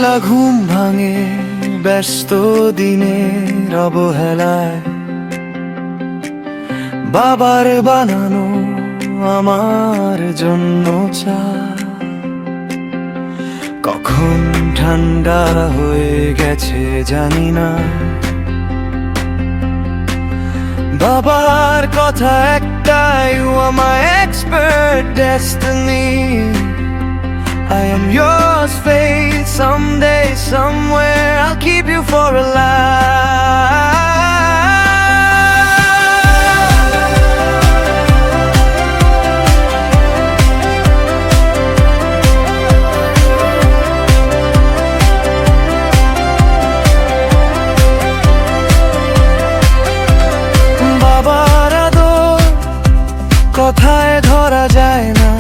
বেলা ঘুম ভাঙে ব্যস্ত দিনের অবহেলায়, বাবার বানানো আমার জন্য চা কখন ঠান্ডা হয়ে গেছে জানি না। বাবার কথা একটাই, you are my expert destiny. I am yours, fate. Someday, somewhere, I'll keep you for a life. বাবার আদর কথায় ধরা যায় না,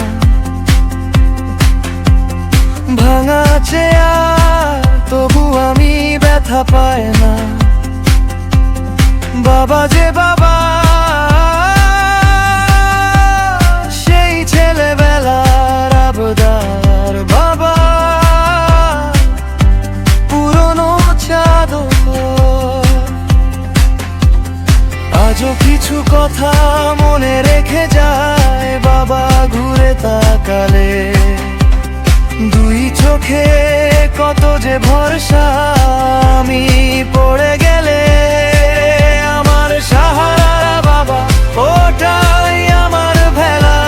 ভাঙা চেয়ার তবু আমি ব্যথা পাই না। বাবা যে বাবা, সেই ছেলেবেলার আবদার। বাবা পুরনো চাদর, আজও কিছু কথা মনে রেখে যায়। বাবা ঘুরে তাকালে দুই চোখে কত যে ভরসা, আমি পড়ে গেলে আমার সাহারা বাবা, ওটাই আমার ভেলা,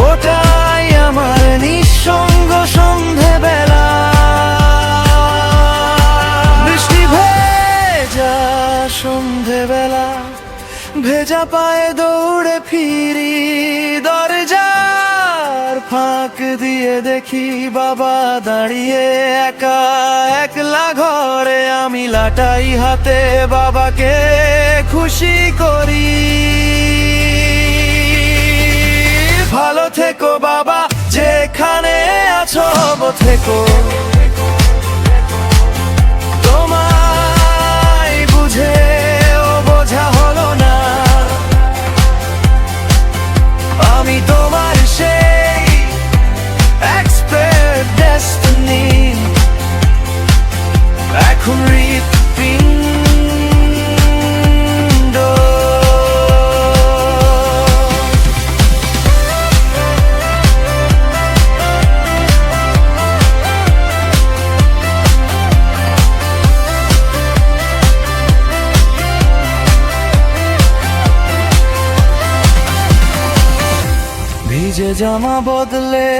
ওটাই আমার নিঃসঙ্গ সন্ধেবেলা। বৃষ্টি ভেজা সন্ধেবেলা, ভেজা পায়ে দৌড়ে ফিরি, দরজার ফাঁক দিয়ে দেখি বাবা দাঁড়িয়ে একা একলা ঘরে। আমি লাটাই হাতে বাবাকে খুশি করি। ভালো থেকো বাবা, যেখানে আছো থেকো, তোমায় বুঝে ও বোঝা হলো না। আমি তোমার সেই এক্সপার্ট ডেস্টিনি, এখন হৃৎপিণ্ড। ভিজে জামা বদলে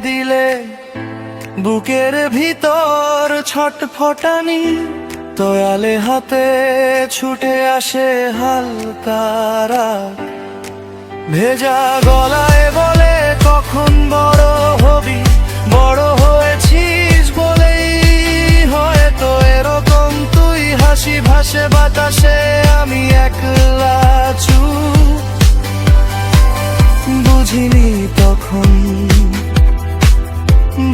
দিলে বুকের ভিতর ছটফটানি, তোয়ালে হাতে ছুটে আসে হালকা রাগ। ভেজা গলায় বলে কখন বড় হবি, বড় হয়েছিস বলেই হয়তো এরকম তুই। হাসি ভাসে বাতাসে, আমি একলা চুপ, বুঝিনি তখন,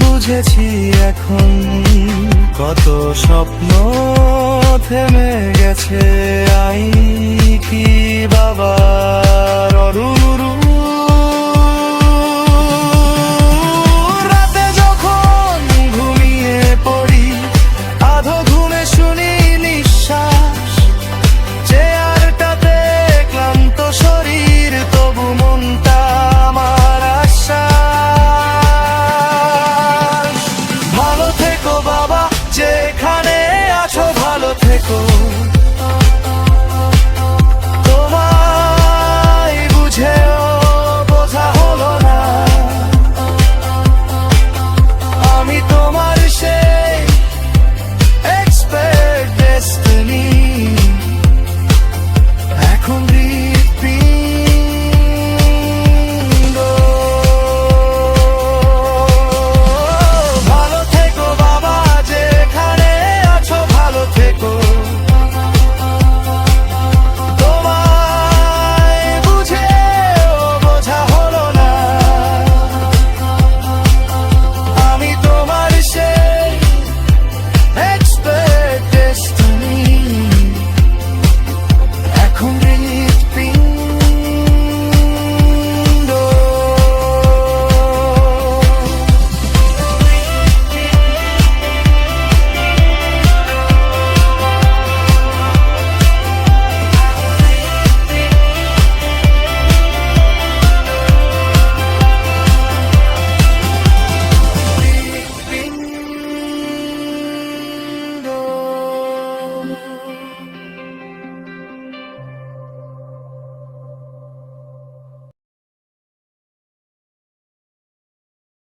বুঝেছি এখন। কত স্বপ্ন থেমে গেছে, আই কি বাবার অরুরু